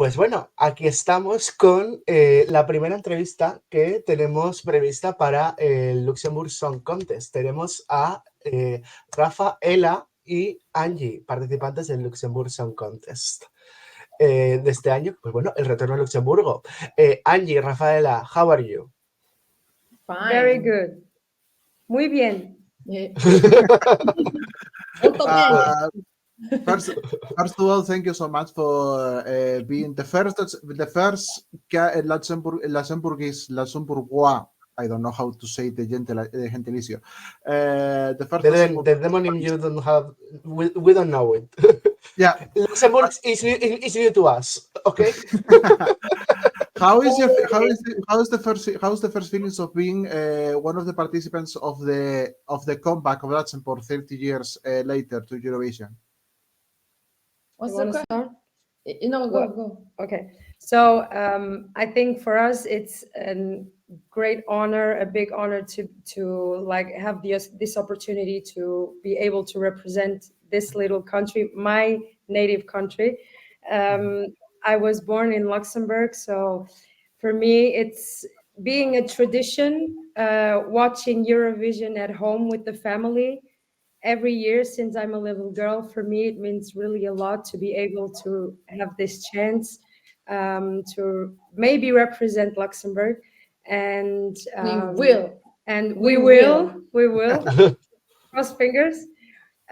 Pues bueno, aquí estamos con la primera entrevista que tenemos prevista para el Luxembourg Song Contest. Tenemos a Rafa Ela y Angy, participantes del Luxembourg Song Contest de este año. Pues bueno, el retorno a Luxemburgo. Angy, Rafa Ela, how are you? Fine. Very good. Muy bien. Yeah. First of all, thank you so much for being the first Luxembourgeois. I don't know how to say the gentilicio. The first The demonym you don't have, we don't know it. Yeah. Luxembourg is new to us, okay? How's the first feelings of being one of the participants of the comeback of Luxembourg 30 years later to Eurovision? What's You the wanna question? Go. Okay. So I think for us it's a great honor, a big honor to like have this opportunity to be able to represent this little country, my native country. I was born in Luxembourg, so for me it's being a tradition, watching Eurovision at home with the family every year since I'm a little girl. For me, it means really a lot to be able to have this chance to maybe represent Luxembourg, and we will cross fingers.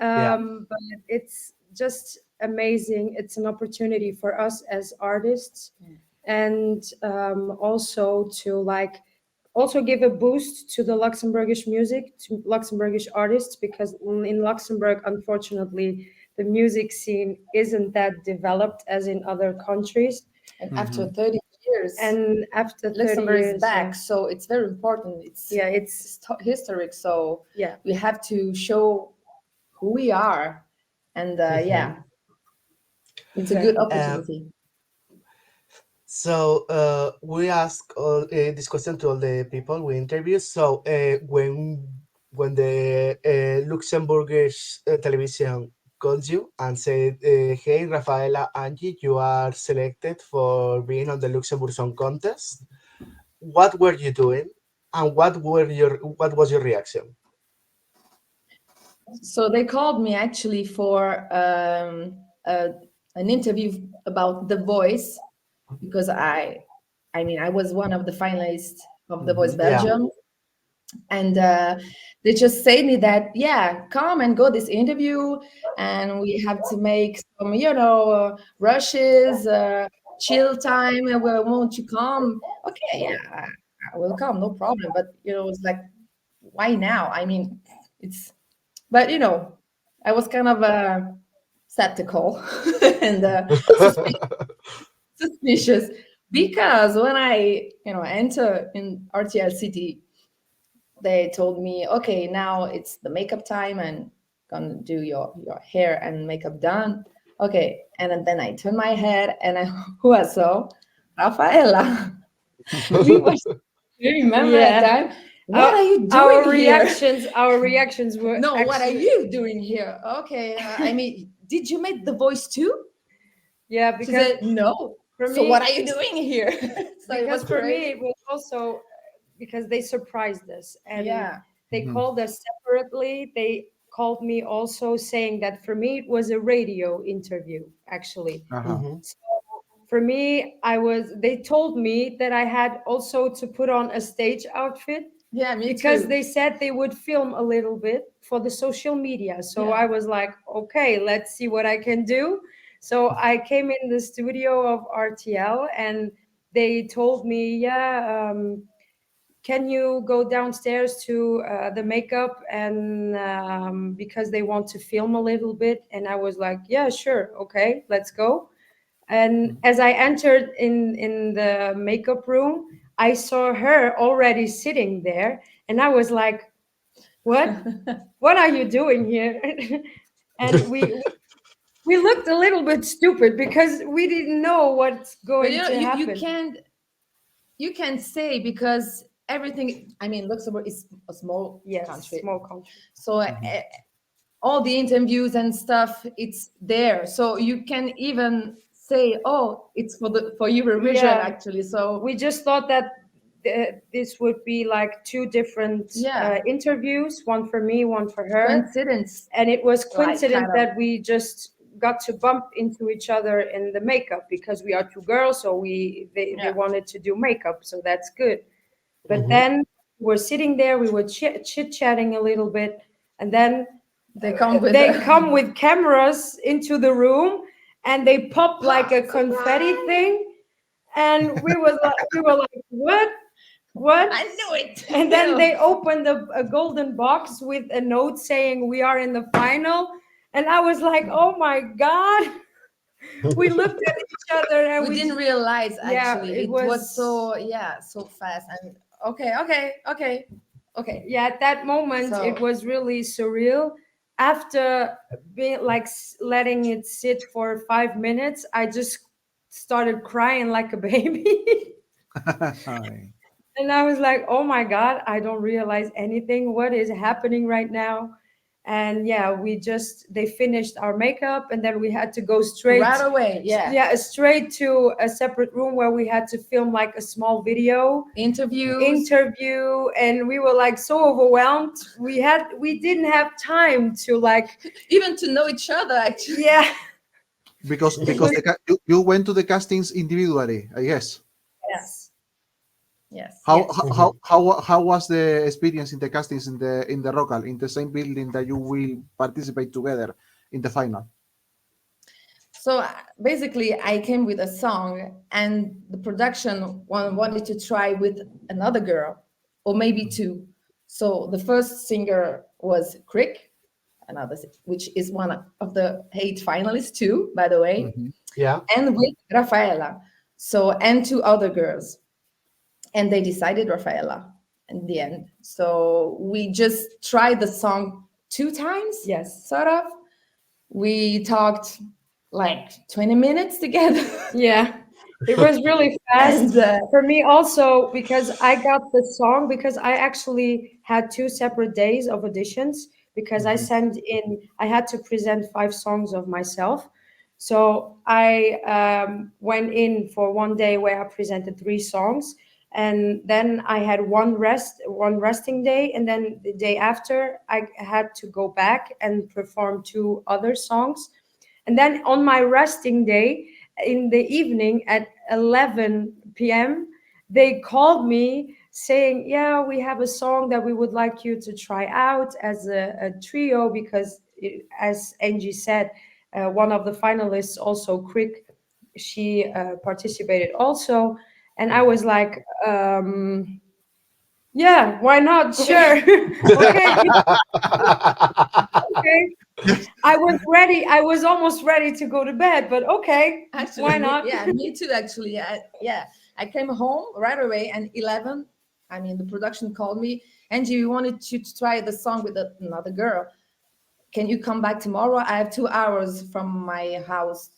But it's just amazing. It's an opportunity for us as artists, and also to also give a boost to the Luxembourgish music, to Luxembourgish artists, because in Luxembourg, unfortunately, the music scene isn't that developed as in other countries. And after 30 years, Luxembourg is back, so it's very important. It's historic, so we have to show who we are, and it's a good opportunity. So we ask this question to all the people we interview. So when the Luxembourgish television called you and said, "Hey, Rafaela, Angy, you are selected for being on the Luxembourg Song Contest," what were you doing, and what was your reaction? So they called me actually for an interview about The Voice, because I was one of the finalists of The Voice Belgium, and they just say me that come and go this interview, and we have to make some rushes, chill time, and won't you come? Okay, I will come, no problem. But it's like, why now? I mean, but I was kind of skeptical and suspicious, because when I enter in RTL City, they told me, okay, now it's the makeup time and gonna do your hair and makeup done. Okay, and then I turn my head and who I saw? Rafa Ela. You remember that time? What are you doing here? Our reactions were what are you doing here? Okay, I mean, did you make The Voice too? Yeah, because no. So what are you doing here? So because for me it was also because they surprised us, and they called us separately. They called me also, saying that for me it was a radio interview actually. So for me, they told me that I had also to put on a stage outfit. Yeah, me because too. They said they would film a little bit for the social media. So I was like, okay, let's see what I can do. So I came in the studio of RTL, and they told me, can you go downstairs to the makeup, and because they want to film a little bit. And I was like, yeah, sure, okay, let's go. And as I entered in the makeup room, I saw her already sitting there, and I was like, what are you doing here? And we looked a little bit stupid because we didn't know what's going to happen. You can't say, because everything, Luxembourg is a small country. Small country. So all the interviews and stuff, it's there. So you can even say, oh, it's for Eurovision, Yeah. actually. So We just thought that this would be like two different Yeah. interviews, one for me, one for her. coincidence. And it was Like, coincident kind of. that we just got to bump into each other in the makeup because we are two girls, so they Yeah. wanted to do makeup, so that's good. But Mhm. then we're sitting there, we were chit-chatting a little bit, and then They come with they come with cameras into the room and they pop like a Surprise. confetti thing, and we were like, what? I knew it. And then they opened a golden box with a note saying we are in the final, and I was like, oh my god. We looked at each other and we didn't realize, yeah, actually. it It was was so, yeah, so fast. And okay. yeah, at that moment So- it was really surreal. After being like letting it sit for 5 minutes, I just started crying like a baby. And I was like, oh my God, I don't realize anything. What is happening right now? And yeah, they finished our makeup and then we had to go straight. Right away, yeah. Yeah, straight to a separate room where we had to film like a small video Interviews. and we were like so overwhelmed. We didn't have time to like Even to know each other, actually. yeah. because you went to the castings individually, I guess. Yes. Yes. How yes. how was the experience in the castings in the Rocal, in the same building that you will participate together in the final? So basically, I came with a song, and the production wanted to try with another girl, or maybe two. So the first singer was Crick, which is one of the 8 finalists too, by the way, Yeah. and with Rafaela. So, and 2 other girls, and they decided Rafaela in the end. So we just tried the song 2 times. Yes. Sort of. We talked like 20 minutes together. Yeah. It was really fast. And, for me also, because I got the song because I actually had 2 separate days of auditions because I had to present 5 songs of myself. So I went in for one day where I presented 3 songs, and then I had one resting day, and then the day after I had to go back and perform 2 other songs. And then on my resting day in the evening at 11 p.m., they called me saying, yeah, we have a song that we would like you to try out as a trio because, as Angie said, one of the finalists, also Crick, she participated also. And I was like, yeah, why not? Sure. Okay. Okay. I was ready. I was almost ready to go to bed, but okay, actually, why not? Yeah, me too, actually. I came home right away, and 11, I mean, the production called me, Angie, we wanted you to try the song with another girl. Can you come back tomorrow? I have 2 hours from my house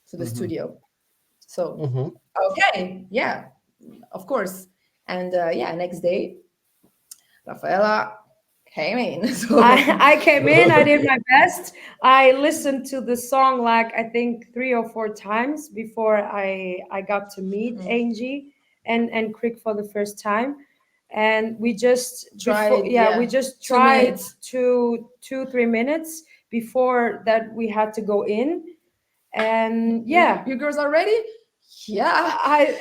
to the studio. So, Mhm. okay, yeah, of course. And next day, Rafaela came in. So I came in, I did my best. I listened to the song like I think 3 or 4 times before I got to meet Angie and Crick for the first time. And we just Tried, we just 2 tried minutes. 2-3 minutes before that we had to go in. And yeah, You girls are ready? Yeah.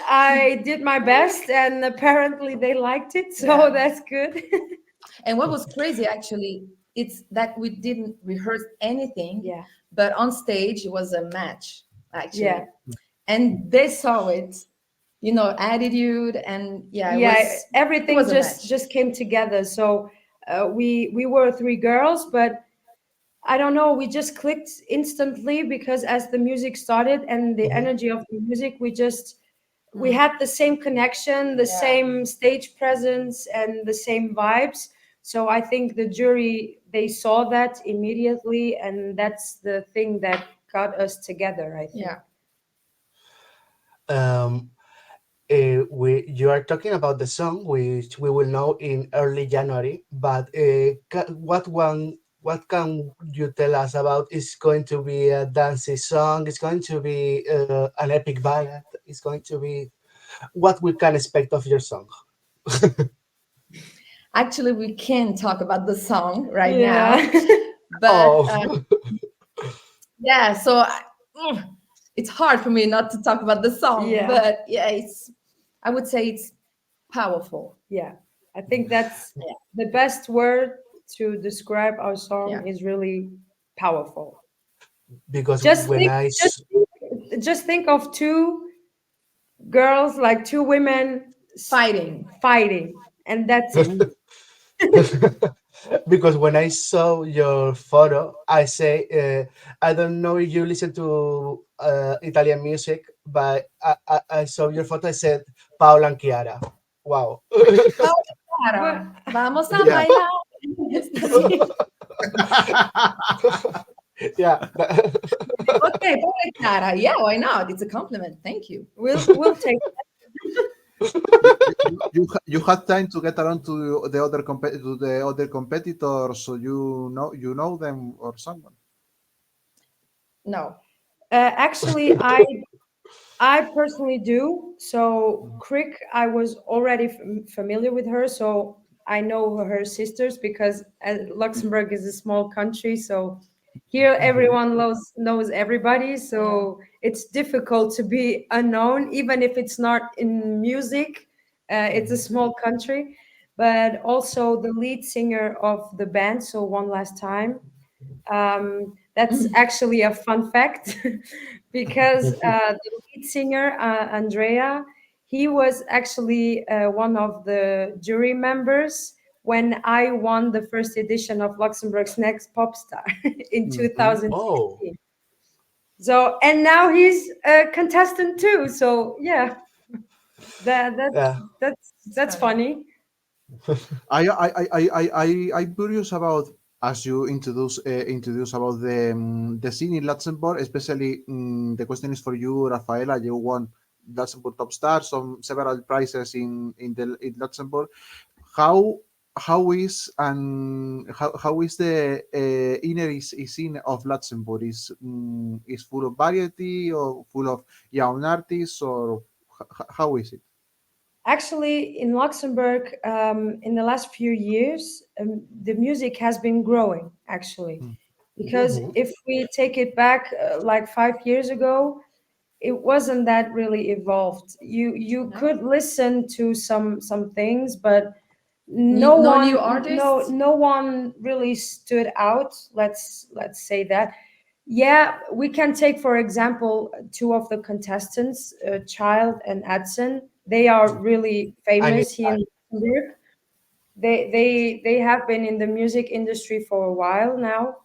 I did my best, and apparently they liked it, so Yeah. that's good. And what was crazy, actually, it's that we didn't rehearse anything. Yeah. But on stage, it was a match, actually. Yeah. And they saw it, attitude, and everything it was a match. just came together. So we were 3 girls, but I don't know, we just clicked instantly because as the music started and the energy of the music, we had the same connection, the same stage presence, and the same vibes. So I think the jury, they saw that immediately, and that's the thing that got us together, I think. Yeah. Um, you are talking about the song, which we will know in early January. But what one what can you tell us about? It's going to be a dancey song. It's going to be an epic ballad. It's going to be what we can expect of your song. Actually, we can talk about the song right now, Yeah. but Oh, yeah, so it's hard for me not to talk about the song, Yeah. but yeah, I would say it's powerful. Yeah. I think that's Yeah, the best word to describe our yeah. song is really powerful. because Just when think, I just just think of two girls, like two women Fighting. fighting, and that's it. because when I saw your photo, I say I don't know if you listen to Italian music, but I saw your photo. I said Paola and Chiara. Wow. Paola But Clara, vamos a Yeah, bailar. Sí. yeah. Okay, Paola Clara. Yeah, why not? It's a compliment. Thank you. we'll take. You had time to get around to the other competitors, so you know them or someone. No. Actually, I personally do. So Crick, I was already familiar with her, so I know her sisters because Luxembourg is a small country. So here Mhm. everyone knows everybody. So it's difficult to be unknown, even if it's not in music. It's a Mhm. small country, but also the lead singer of the band. So one last time. That's actually a fun fact because the lead singer, Andrea, he was actually one of the jury members when I won the first edition of Luxembourg's Next Pop Star in Mhm. Oh, 2016. So, and now he's a contestant too. So, yeah, that, that's yeah. It's that's funny. funny. I'm curious about as you introduce about the scene in Luxembourg, especially the question is for you, Rafaela. You won Luxembourg Top Star, some several prizes in Luxembourg. How how is the inner scene of Luxembourg? Is full of variety or full of young artists or how is it? Actually, in Luxembourg, in the last few years, the music has been growing, actually. Because Mhm. if we take it back like 5 years ago, it wasn't that really evolved. You No. could listen to some things, but no No new one artists. no one really stood out. Let's say that. Yeah, we can take for example two of the contestants, Child and Adson. They are really I knew famous here that. in Luxembourg. They have been in the music industry for a while now,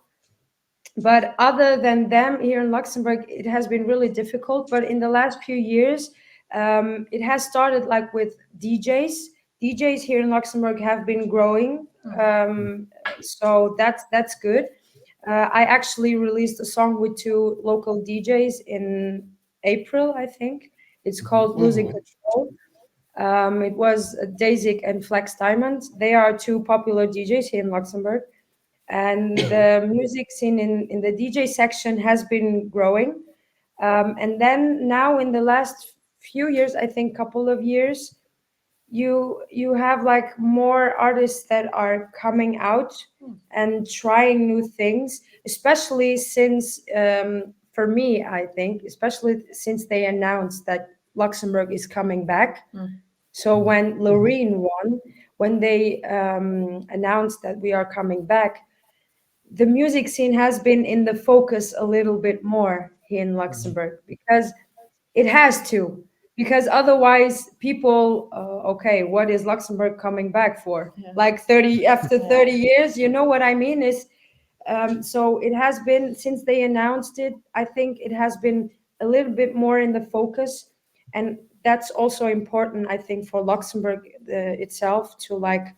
but other than them here in Luxembourg, it has been really difficult. But in the last few years, it has started like with DJs. DJs here in Luxembourg have been growing, so that's good. I actually released a song with two local DJs in April, I think. It's called Losing Mhm. Control. It was Daisy and Flex Diamond. They are two popular DJs here in Luxembourg, and the music scene in the DJ section has been growing. And then now in the last few years, I think couple of years, you have like more artists that are coming out and trying new things, especially since for me, I think, especially since they announced that Luxembourg is coming back. So when Mhm. Loreen won, when they announced that we are coming back, the music scene has been in the focus a little bit more here in Mhm. Luxembourg because it has to. Because otherwise, people, okay, what is Luxembourg coming back for? Yeah. Like 30 after Yeah. 30 years, you know what I mean? Is so it has been since they announced it. I think it has been a little bit more in the focus, and that's also important. I think for Luxembourg itself to like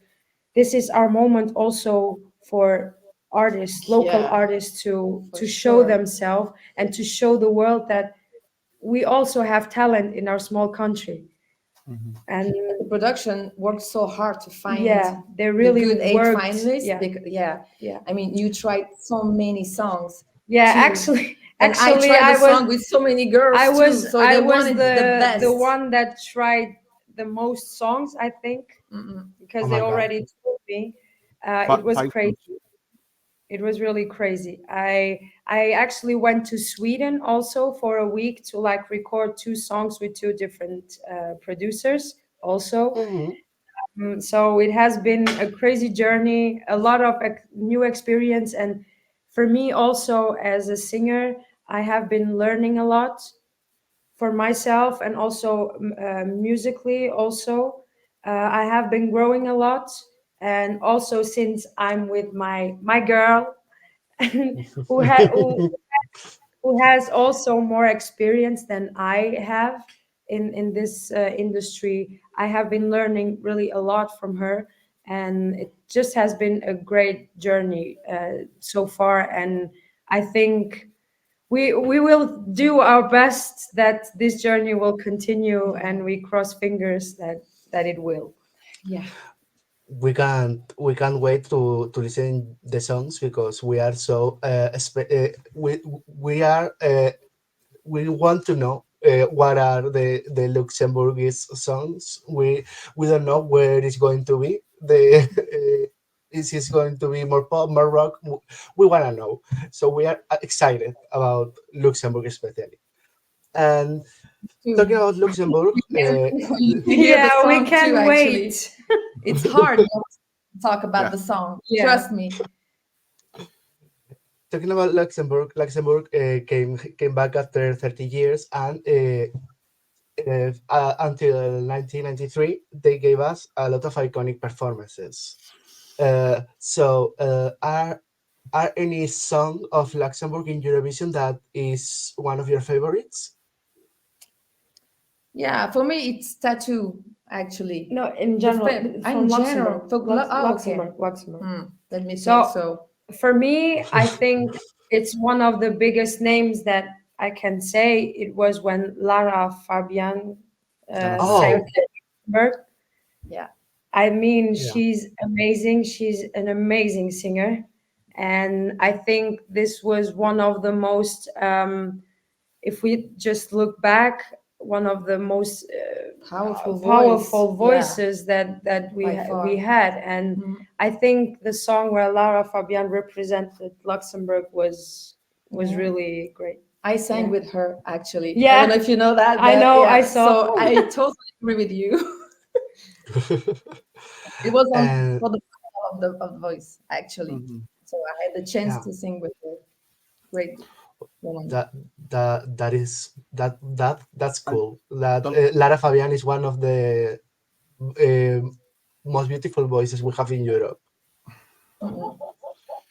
this is our moment also for artists, local Yeah, artists for to show sure. themselves and to show the world that we also have talent in our small country. Mhm. And production worked so hard to find Yeah, they the really good eight worked. finalists. Yeah, Yeah. yeah, I mean, you tried so many songs yeah. too, and I Actually, tried the song with so many girls too. So I they was wanted the best. the one that tried the most songs, I think, Mm-mm. because Oh they my god. already told me. It was Five crazy. songs. It was really crazy. I actually went to Sweden also for a week to like record two songs with two different producers also. Mhm. So it has been a crazy journey, a lot of new experience, and for me also as a singer, I have been learning a lot for myself and also musically also. I have been growing a lot, and also since I'm with my girl who had who has also more experience than I have in this industry. I have been learning really a lot from her, and it just has been a great journey so far. And I think we will do our best that this journey will continue, and we cross fingers that it will. Yeah. We can't wait to listen the songs because we are so we are we want to know what are the Luxembourgish songs. We don't know where it's going to be. The is it going to be more pop, more rock? We want to know. So we are excited about Luxembourg especially. And talking Too. about Luxembourg, Can't wait for you to hear the Yeah, we song too. can Actually, wait. it's hard not to talk about yeah. the song. Yeah. Trust me. Talking about Luxembourg, came back after 30 years, and until 1993, they gave us a lot of iconic performances. Are any song of Luxembourg in Eurovision that is one of your favorites? Yeah, for me, it's tattoo. Actually, No, in the general, in from general, Luxembourg, okay. Luxembourg. Let me think. So So for me, I think it's one of the biggest names that I can say. It was when Lara Fabian Lara sang Oh, Fabian. for Luxembourg. yeah, I mean, yeah. she's amazing. She's an amazing singer. And I think this was one of the most, if we just look back, one of the most powerful voice. powerful Yeah, voices that by we far. had. And Mhm. I think the song where Lara Fabian represented Luxembourg was Yeah. really great. I sang Yeah. with her actually. I don't know Yeah, if you know that, I but know, I yeah. saw. So I totally agree with you. It was on And for the final of the voice actually. Mhm. So I had the chance yeah, to sing with her. Great woman. that that's And cool. That talk, Lara Fabian is one of the most beautiful voices we have in Europe. Mm-mm.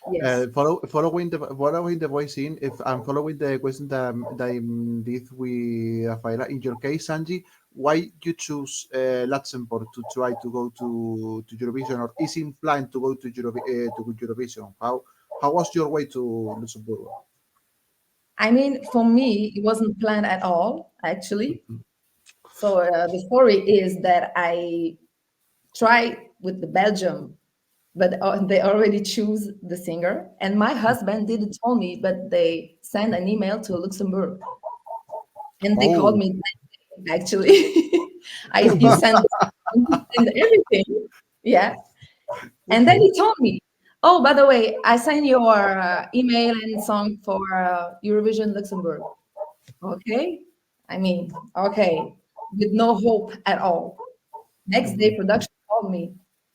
Yes. following the voice in, if I'm following the question that I did with Rafaela, in your case, Angie, why you choose Luxembourg to try to go to Eurovision, or is in plan to go to Eurovision? How was your way to Luxembourg? I mean, for me, it wasn't planned at all, actually. Mhm. So the story is that I tried with the Belgium, but they already choose the singer. And my husband didn't tell me, but they sent an email to Luxembourg, and they called Oh, me actually. You send everything, yeah. And then Okay. he told me, "Oh, by the way, I sent your email and song for Eurovision Luxembourg." Okay, I mean, okay, with no hope at all. Next day, Mhm. production called me.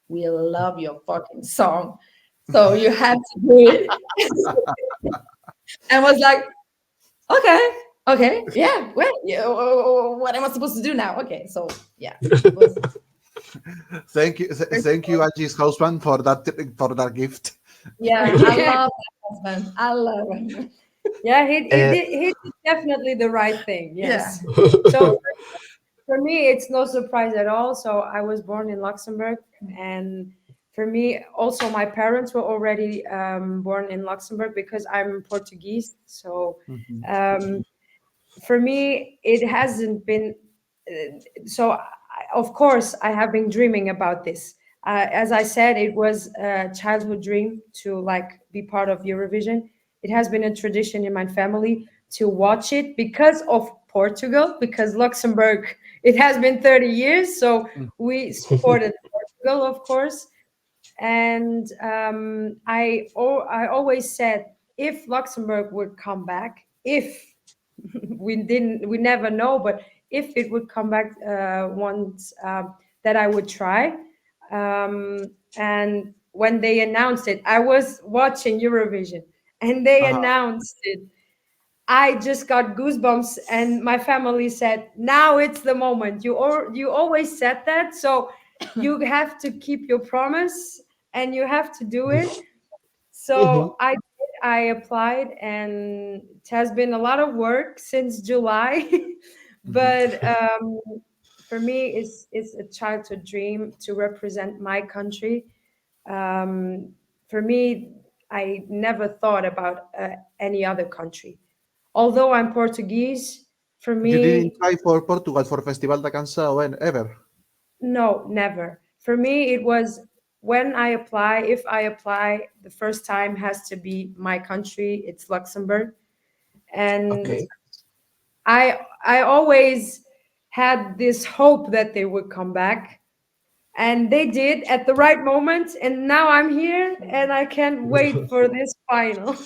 We love your fucking song, so you have to do it. And was like, okay, okay, yeah. Well, yeah, what am I supposed to do now? Okay, so yeah, it was thank you, Angie's husband, for that gift. yeah. I Yeah, love my husband. I love him. yeah, Uh, he did definitely the right thing. Yeah. Yes. So for me, it's no surprise at all. So I was born in Luxembourg, and for me, also my parents were already born in Luxembourg because I'm Portuguese. So Mhm. um, for me, it hasn't been. So of course, I have been dreaming about this. As I said, it was a childhood dream to like be part of Eurovision. It has been a tradition in my family to watch it because of Portugal, because Luxembourg, it has been 30 years. So we supported Portugal, of course. And I always said, if Luxembourg would come back, if we never know, but if it would come back once, that I would try. And when they announced it, I was watching Eurovision, and they Uh-huh. announced it. I just got goosebumps, and my family said, "Now it's the moment. You always said that, so you have to keep your promise, and you have to do it." Mhm. So I did. I applied, and it has been a lot of work since July. Mhm. But for me, it's a childhood dream to represent my country. For me, I never thought about any other country. Although I'm Portuguese, for You didn't me, try for Portugal for Festival da Canção ever? no, never. For me, it was when I apply, if I apply, the first time has to be my country. It's Luxembourg. And Okay. I always had this hope that they would come back. And they did at the right moment. And now I'm here and I can't wait for this final.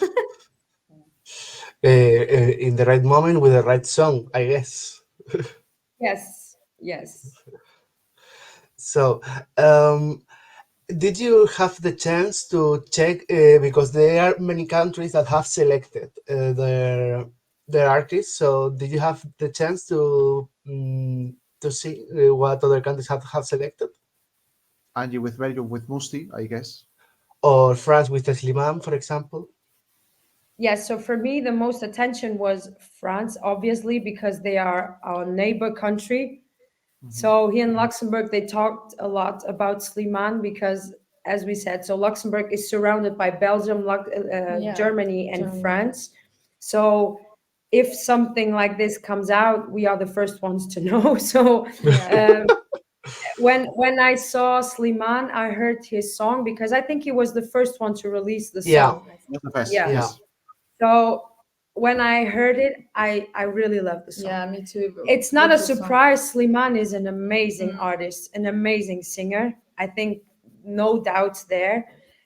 In the right moment with the right song, I guess. Yes, yes. So, did you have the chance to check because there are many countries that have selected their artists? So, did you have the chance to see what other countries have selected? And you with Belgium with Musti, I guess. Or France with Slimane, for example? Yes, so for me, the most attention was France, obviously, because they are our neighbor country. Mhm. So here in Luxembourg, they talked a lot about Slimane because, as we said, so Luxembourg is surrounded by Belgium, Yeah, Germany, and Germany. France. So if something like this comes out, we are the first ones to know. So Yeah. um, when I saw Slimane, I heard his song because I think he was the first one to release the Yeah, song. Not the best, Yeah. yeah. yes. So when I heard it, I really loved the song. Yeah, me too. It's not a Beautiful song. surprise. Slimane is an amazing Mm. artist, an amazing singer. I think no doubts there.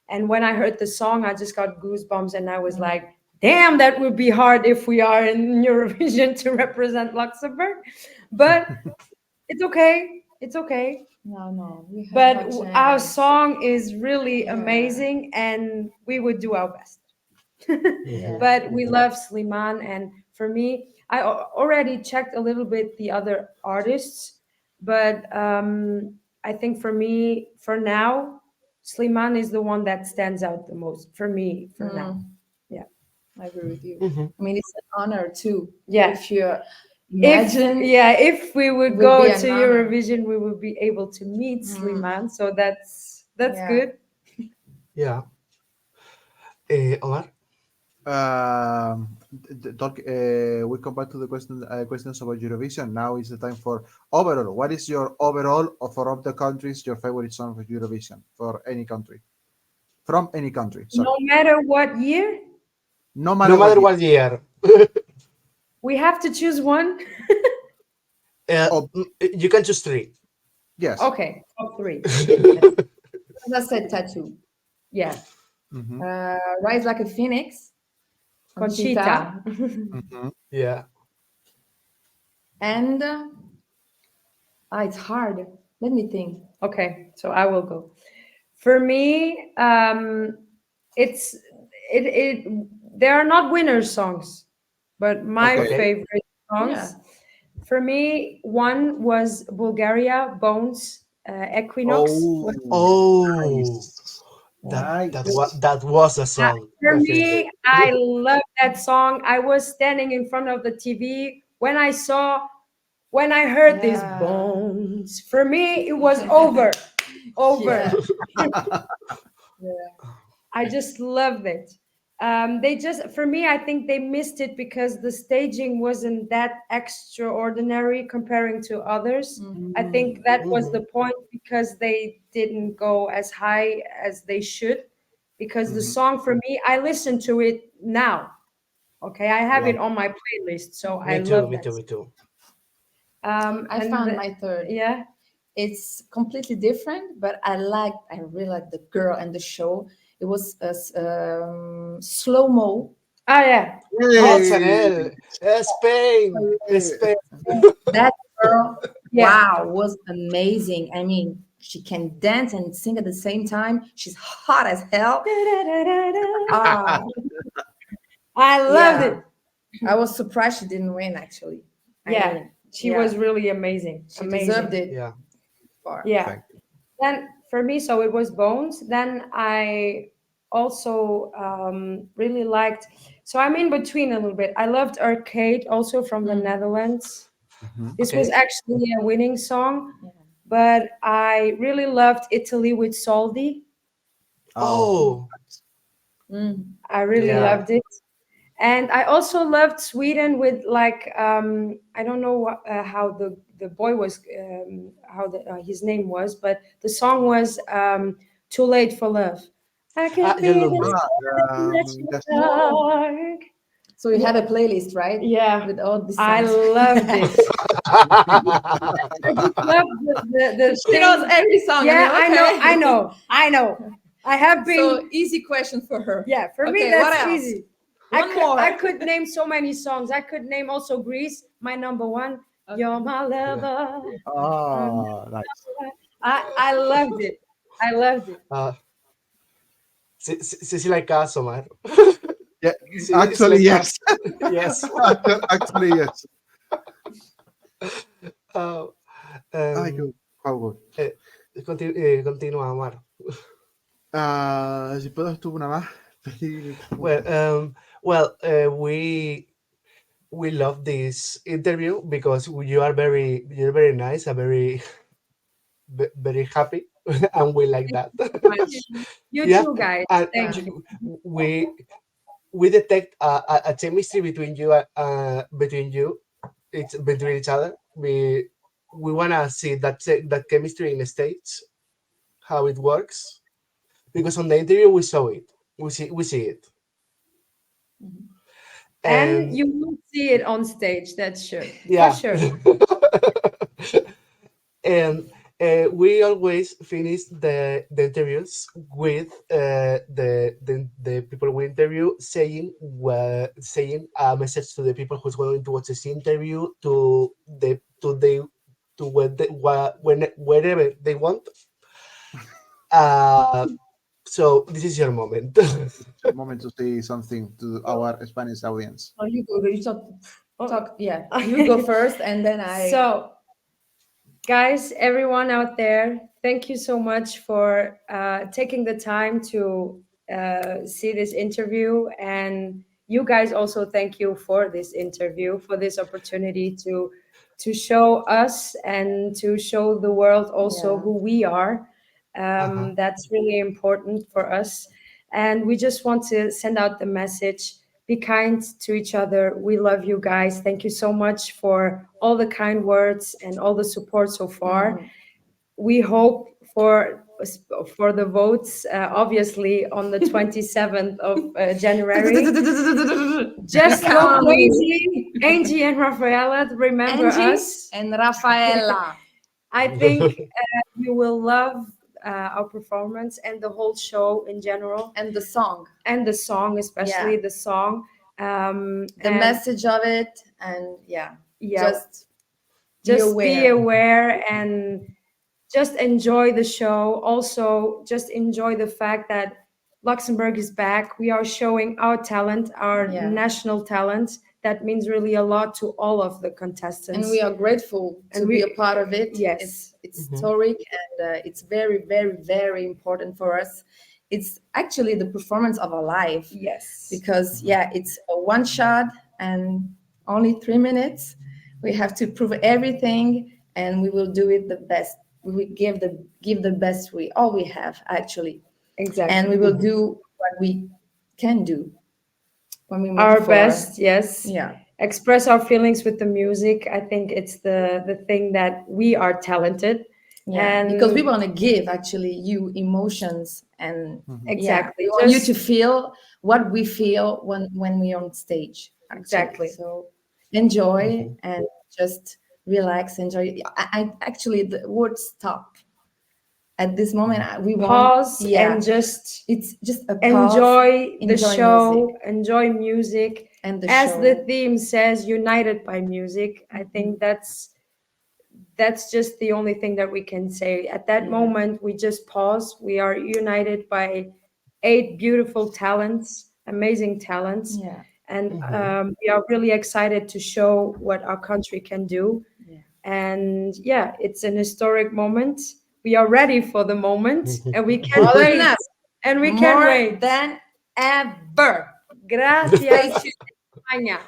And when I heard the song, I just got goosebumps, and I was like, "Damn, that would be hard if we are in Eurovision to represent Luxembourg." But it's okay. It's okay. No, no, we have But no our chance. song is really Yeah. amazing, and we would do our best. Mhm. But we love Slimane, and for me, I already checked a little bit the other artists, but I think for me, for now, Slimane is the one that stands out the most for me for now. Mm, Yeah. I agree with you. Mhm. I mean, it's an honor too. Yeah. If you If imagine, if we it would would go be to an honor. Eurovision, we would be able to meet Mm, Slimane, so that's yeah. good. Yeah. Omar? We come back to the questions about Eurovision. Now is the time for overall. What is your overall for of the countries your favorite song for Eurovision for any country? From any country, sorry. No matter what year, No No matter what matter year. what year, we have to choose one. Oh, you can choose three. yes. Okay, top three. As I said, tattoo. Yeah, Hmm. Rise like a phoenix. Conchita. Conchita. Hmm. Yeah. And it's hard. Let me think. Okay, so I will go. For me, it's it. There are not winner songs, but my Okay. Okay. favorite Yeah. songs. For me, one was Bulgaria Bones Equinox. Oh, Oh, nice. that Nice. that was a song, For definitely. me, I love that song. I was standing in front of the TV when I heard these Yeah. bones. For me, it was over, over. Yeah. I just loved it. They just, for me, I think they missed it because the staging wasn't that extraordinary comparing to others. I think that was the point, because they didn't go as high as they should. Because the song, for me, I listen to it now. Okay, I have it Wow. on my playlist, so I Me too, love me that. too, me too. I found my third. Yeah. It's completely different, but I really like the girl and the show. It was a slow mo. Oh yeah. Oh, Yay! Chanel, Spain, Spain. That girl, Yeah. wow, was amazing. I mean, she can dance and sing at the same time. She's hot as hell. Ah, I loved yeah. it. I was surprised she didn't win. Actually, I Yeah, mean, she yeah, was really amazing. she deserved Amazing. it. Yeah. For Yeah. Thank you. Then for me, so it was Bones. Then I also really liked. So I'm in between a little bit. I loved Arcade, also from the Netherlands. Mhm. This was Okay. actually a winning song, yeah. but I really loved Italy with Soldi. Oh, Oh, Mm. I really yeah. loved it. And I also loved Sweden with, like, I don't know how the boy was, how his name was, but the song was "Too Late for Love." I Ah, could you be love the me. sun that you yes. dark. So you Yeah, had a playlist, right? yeah, With all these I songs. loved it. I just love the She knows thing. every song. I Yeah, mean, I know, I okay. know, I know. I have So been. easy question for her. Yeah, for me Okay, what that's else? easy. One more. I could name so many songs. I could name also Grease, my number one. Okay. You're my Yeah. lover. Um, Ah, nice. I loved it. I loved it. Uh, sí, sí, sí, sí like us, Omar. Yeah, Sí, sí actually, like us. yes. Yes. Actually, yes. Uh, Ay, qué, um, how good. continúa, Omar. Si puedo, estuvo una más. Pedir Well, como- well, we love this interview because you're very nice and very very happy, and we like Thank that. you so much. You Yeah, too, guys. and Thank Yeah. you. we detect a chemistry between you, it's between each other. We wanna see that chemistry in the stage, how it works, because on the interview we saw it, we see it, And and you will see it on stage. That's sure, for yeah. sure. And we always finish the interviews with the people we interview saying a message to the people who's going to watch this interview to wherever they want. Uh, so this is your moment. Moment to say something to our Spanish audience. Oh, you go. You talk. Oh. Talk. Yeah. You go first, and then I. So, guys, everyone out there, thank you so much for taking the time to see this interview. And you guys also, thank you for this interview, for this opportunity to show us and to show the world also Yeah. who we are. Uh-huh. That's really important for us. And we just want to send out the message: be kind to each other. We love you guys. Thank you so much for all the kind words and all the support so far. We hope for the votes, obviously on the 27th of January. Just go Count on me. crazy, Angy and Rafaela. Remember Angie us. and Rafaela. I think you will love our performance and the whole show in general, And the song, and the song, especially Yeah. the song. the And message of it, and yeah, yeah, be just be aware. aware and just enjoy the show. Also, just enjoy the fact that Luxembourg is back. We are showing our talent, our Yeah. national talent. That means really a lot to all of the contestants. And we are grateful to And be we- a part of it. yes. It's Mhm. historic, and it's very, very, very important for us. It's actually the performance of our life, Yes. because yeah, it's a one shot and only 3 minutes. We have to prove everything, and we will do it the best. We will give the best we all we have, actually, Exactly. and we will do what we can do. when we our for, best, yes. Yeah. Express our feelings with the music. I think it's the thing that we are talented. Yeah, And because we want to give actually you emotions and exactly. we want you to feel what we feel when we're on stage. Actually. Exactly. So enjoy and just relax, enjoy. I actually the word stop. At this moment, we want pause and just it's just a pause, enjoy the show, music. enjoy music, and the as show. the theme says, united by music. I think that's just the only thing that we can say at that moment. We just pause. We are united by 8 beautiful talents, amazing talents, and we are really excited to show what our country can do. And it's an historic moment. We are ready for the moment, and we can't wait. And we can't wait than ever. Gracias, España.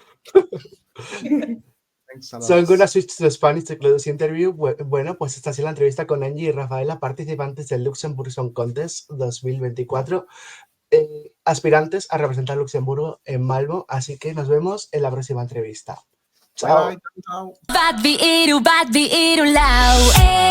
So I'm gonna switch to Spanish to close this interview. Bueno, pues esta ha sido la entrevista con Angy y Rafa Ela, participantes del Luxembourg Song Contest 2024, aspirantes a representar Luxemburgo en Malmo. Así que nos vemos en la próxima entrevista. Chao. Bye, bye. Ciao. Bad vi iru lau.